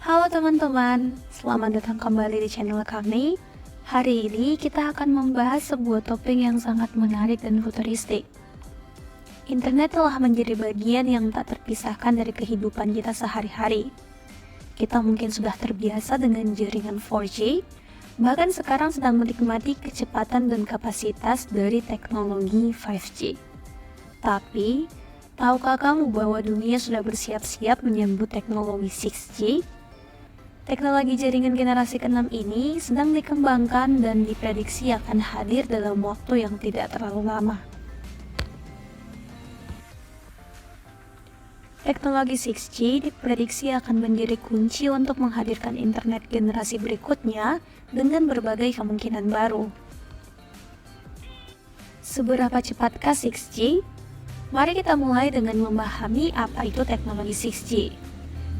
Halo teman-teman, selamat datang kembali di channel kami. Hari ini kita akan membahas sebuah topik yang sangat menarik dan futuristik. Internet telah menjadi bagian yang tak terpisahkan dari kehidupan kita sehari-hari. Kita mungkin sudah terbiasa dengan jaringan 4G, bahkan sekarang sedang menikmati kecepatan dan kapasitas dari teknologi 5G. Tapi, tahukah kamu bahwa dunia sudah bersiap-siap menyambut teknologi 6G? Teknologi jaringan generasi ke-6 ini sedang dikembangkan dan diprediksi akan hadir dalam waktu yang tidak terlalu lama. Teknologi 6G diprediksi akan menjadi kunci untuk menghadirkan internet generasi berikutnya dengan berbagai kemungkinan baru. Seberapa cepatkah 6G? Mari kita mulai dengan memahami apa itu teknologi 6G.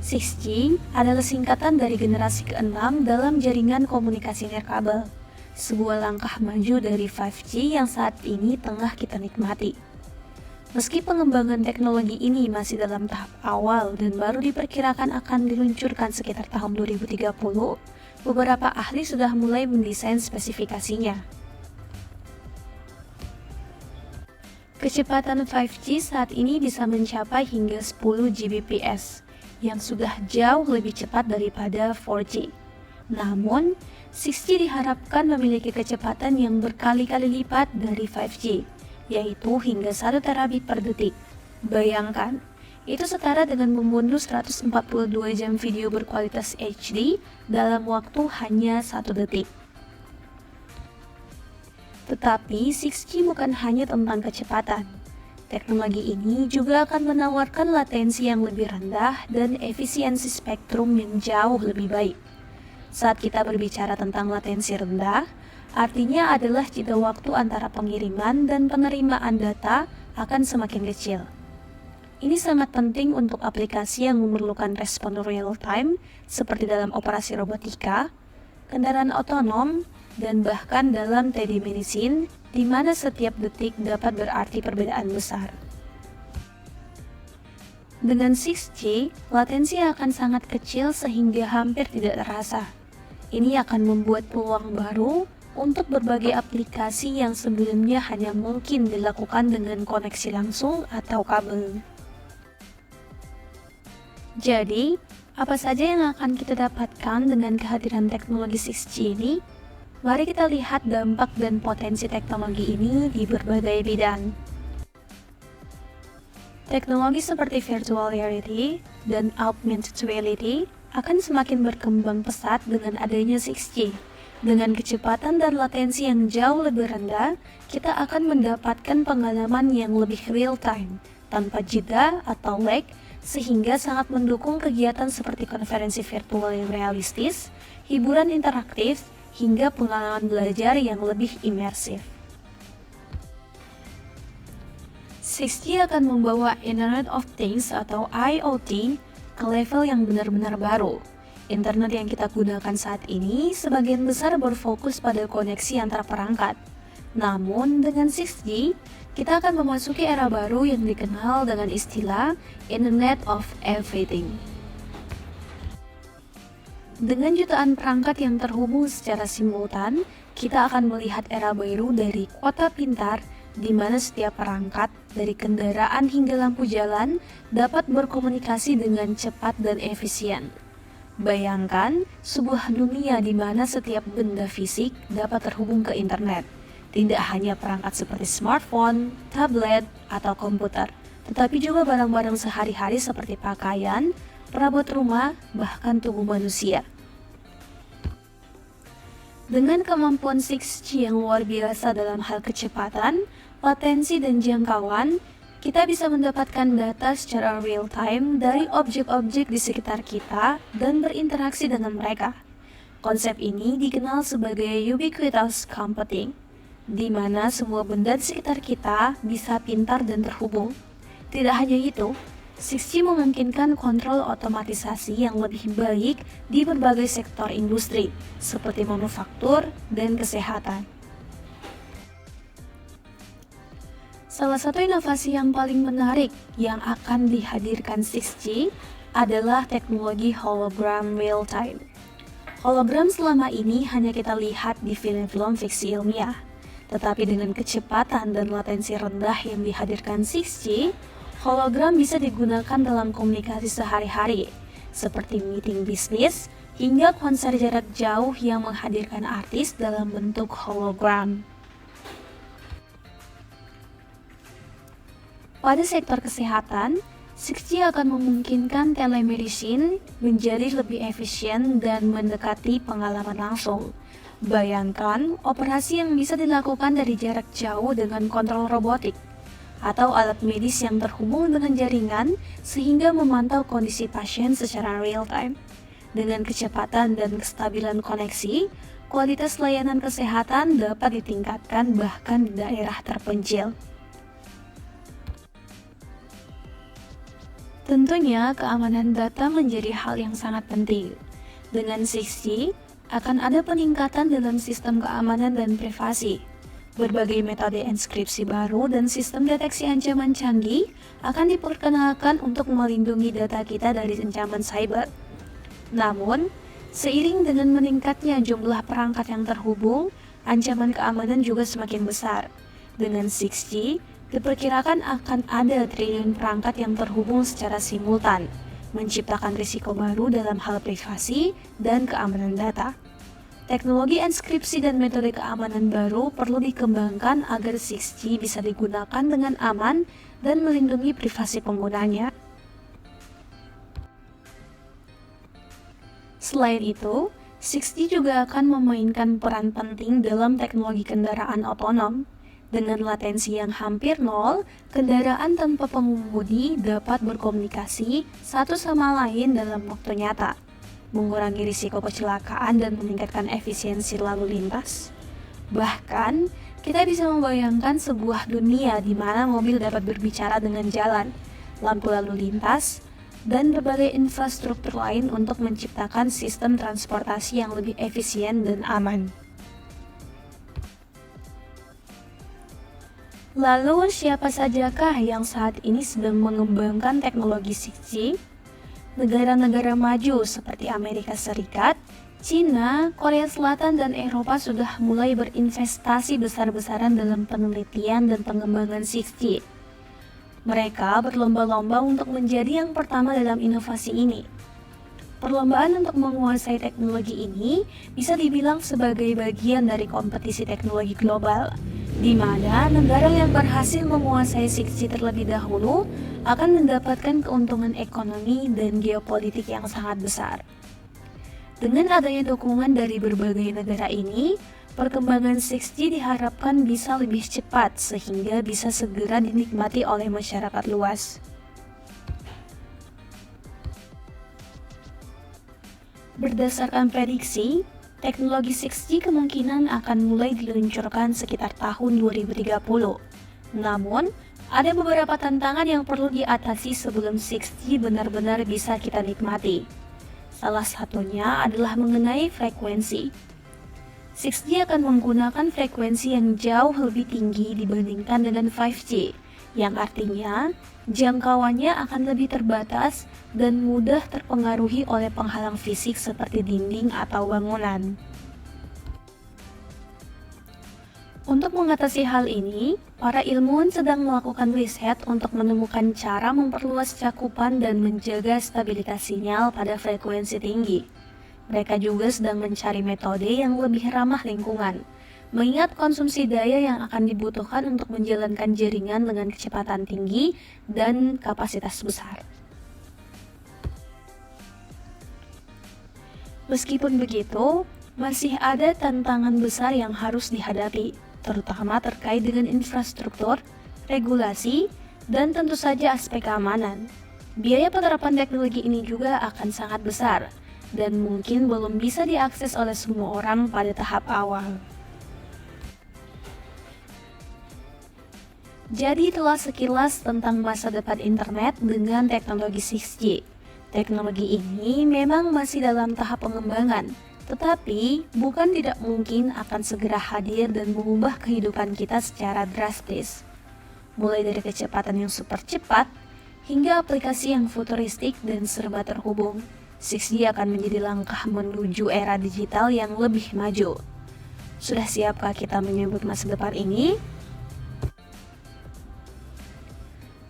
6G adalah singkatan dari generasi ke-6 dalam jaringan komunikasi nirkabel, sebuah langkah maju dari 5G yang saat ini tengah kita nikmati. Meski pengembangan teknologi ini masih dalam tahap awal dan baru diperkirakan akan diluncurkan sekitar tahun 2030, beberapa ahli sudah mulai mendesain spesifikasinya. Kecepatan 5G saat ini bisa mencapai hingga 10 Gbps, yang sudah jauh lebih cepat daripada 4G. Namun, 6G diharapkan memiliki kecepatan yang berkali-kali lipat dari 5G, yaitu hingga 1 terabit per detik. Bayangkan, itu setara dengan membunuh 142 jam video berkualitas HD dalam waktu hanya 1 detik. Tetapi, 6G bukan hanya tentang kecepatan. Teknologi ini juga akan menawarkan latensi yang lebih rendah dan efisiensi spektrum yang jauh lebih baik. Saat kita berbicara tentang latensi rendah, artinya adalah jeda waktu antara pengiriman dan penerimaan data akan semakin kecil. Ini sangat penting untuk aplikasi yang memerlukan respon real time, seperti dalam operasi robotika, kendaraan otonom, dan bahkan dalam telemedicine, di mana setiap detik dapat berarti perbedaan besar. Dengan 6G, latensi akan sangat kecil sehingga hampir tidak terasa. Ini akan membuat peluang baru untuk berbagai aplikasi yang sebelumnya hanya mungkin dilakukan dengan koneksi langsung atau kabel. Jadi, apa saja yang akan kita dapatkan dengan kehadiran teknologi 6G ini? Mari kita lihat dampak dan potensi teknologi ini di berbagai bidang. Teknologi seperti virtual reality dan augmented reality akan semakin berkembang pesat dengan adanya 6G. Dengan kecepatan dan latensi yang jauh lebih rendah, kita akan mendapatkan pengalaman yang lebih real time, tanpa jeda atau lag, sehingga sangat mendukung kegiatan seperti konferensi virtual yang realistis, hiburan interaktif, hingga pengalaman belajar yang lebih imersif. 6G akan membawa Internet of Things atau IoT ke level yang benar-benar baru. Internet yang kita gunakan saat ini sebagian besar berfokus pada koneksi antar perangkat. Namun dengan 6G, kita akan memasuki era baru yang dikenal dengan istilah Internet of Everything. Dengan jutaan perangkat yang terhubung secara simultan, kita akan melihat era baru dari kota pintar, di mana setiap perangkat, dari kendaraan hingga lampu jalan, dapat berkomunikasi dengan cepat dan efisien. Bayangkan, sebuah dunia di mana setiap benda fisik dapat terhubung ke internet. Tidak hanya perangkat seperti smartphone, tablet, atau komputer, tetapi juga barang-barang sehari-hari seperti pakaian, perabot rumah, bahkan tubuh manusia. Dengan kemampuan 6G yang luar biasa dalam hal kecepatan, latensi, dan jangkauan, kita bisa mendapatkan data secara real time dari objek-objek di sekitar kita dan berinteraksi dengan mereka. Konsep ini dikenal sebagai ubiquitous computing, di mana semua benda di sekitar kita bisa pintar dan terhubung. Tidak hanya itu, 6G memungkinkan kontrol otomatisasi yang lebih baik di berbagai sektor industri, seperti manufaktur dan kesehatan. Salah satu inovasi yang paling menarik yang akan dihadirkan 6G adalah teknologi hologram real time. Hologram selama ini hanya kita lihat di film-film fiksi ilmiah, tetapi dengan kecepatan dan latensi rendah yang dihadirkan 6G, hologram bisa digunakan dalam komunikasi sehari-hari, seperti meeting bisnis hingga konser jarak jauh yang menghadirkan artis dalam bentuk hologram. Pada sektor kesehatan, 6G akan memungkinkan telemedicine menjadi lebih efisien dan mendekati pengalaman langsung. Bayangkan operasi yang bisa dilakukan dari jarak jauh dengan kontrol robotik, atau alat medis yang terhubung dengan jaringan sehingga memantau kondisi pasien secara real-time. Dengan kecepatan dan kestabilan koneksi, kualitas layanan kesehatan dapat ditingkatkan bahkan di daerah terpencil. Tentunya, keamanan data menjadi hal yang sangat penting. Dengan 6G, akan ada peningkatan dalam sistem keamanan dan privasi. Berbagai metode enskripsi baru dan sistem deteksi ancaman canggih akan diperkenalkan untuk melindungi data kita dari ancaman cyber. Namun, seiring dengan meningkatnya jumlah perangkat yang terhubung, ancaman keamanan juga semakin besar. Dengan 6G, diperkirakan akan ada triliun perangkat yang terhubung secara simultan, menciptakan risiko baru dalam hal privasi dan keamanan data. Teknologi enskripsi dan metode keamanan baru perlu dikembangkan agar 6G bisa digunakan dengan aman dan melindungi privasi penggunanya. Selain itu, 6G juga akan memainkan peran penting dalam teknologi kendaraan otonom. Dengan latensi yang hampir nol, kendaraan tanpa pengemudi dapat berkomunikasi satu sama lain dalam waktu nyata, mengurangi risiko kecelakaan dan meningkatkan efisiensi lalu lintas. Bahkan, kita bisa membayangkan sebuah dunia di mana mobil dapat berbicara dengan jalan, lampu lalu lintas, dan berbagai infrastruktur lain untuk menciptakan sistem transportasi yang lebih efisien dan aman. Lalu, siapa sajakah yang saat ini sedang mengembangkan teknologi 6G? Negara-negara maju seperti Amerika Serikat, China, Korea Selatan, dan Eropa sudah mulai berinvestasi besar-besaran dalam penelitian dan pengembangan 6G. Mereka berlomba-lomba untuk menjadi yang pertama dalam inovasi ini. Perlombaan untuk menguasai teknologi ini bisa dibilang sebagai bagian dari kompetisi teknologi global, di mana negara yang berhasil menguasai 6G terlebih dahulu akan mendapatkan keuntungan ekonomi dan geopolitik yang sangat besar. Dengan adanya dukungan dari berbagai negara ini, perkembangan 6G diharapkan bisa lebih cepat sehingga bisa segera dinikmati oleh masyarakat luas. Berdasarkan prediksi, teknologi 6G kemungkinan akan mulai diluncurkan sekitar tahun 2030. Namun, ada beberapa tantangan yang perlu diatasi sebelum 6G benar-benar bisa kita nikmati. Salah satunya adalah mengenai frekuensi. 6G akan menggunakan frekuensi yang jauh lebih tinggi dibandingkan dengan 5G, yang artinya jangkauannya akan lebih terbatas dan mudah terpengaruhi oleh penghalang fisik seperti dinding atau bangunan. Untuk mengatasi hal ini, para ilmuwan sedang melakukan riset untuk menemukan cara memperluas cakupan dan menjaga stabilitas sinyal pada frekuensi tinggi. Mereka juga sedang mencari metode yang lebih ramah lingkungan, mengingat konsumsi daya yang akan dibutuhkan untuk menjalankan jaringan dengan kecepatan tinggi dan kapasitas besar. Meskipun begitu, masih ada tantangan besar yang harus dihadapi, terutama terkait dengan infrastruktur, regulasi, dan tentu saja aspek keamanan. Biaya penerapan teknologi ini juga akan sangat besar, dan mungkin belum bisa diakses oleh semua orang pada tahap awal. Jadi itulah sekilas tentang masa depan internet dengan teknologi 6G. Teknologi ini memang masih dalam tahap pengembangan, tetapi bukan tidak mungkin akan segera hadir dan mengubah kehidupan kita secara drastis. mulai dari kecepatan yang super cepat, hingga aplikasi yang futuristik dan serba terhubung. 6G akan menjadi langkah menuju era digital yang lebih maju. Sudah siapkah kita menyambut masa depan ini?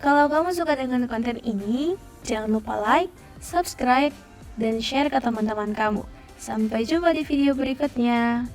Kalau kamu suka dengan konten ini, jangan lupa like, subscribe, dan share ke teman-teman kamu. Sampai jumpa di video berikutnya.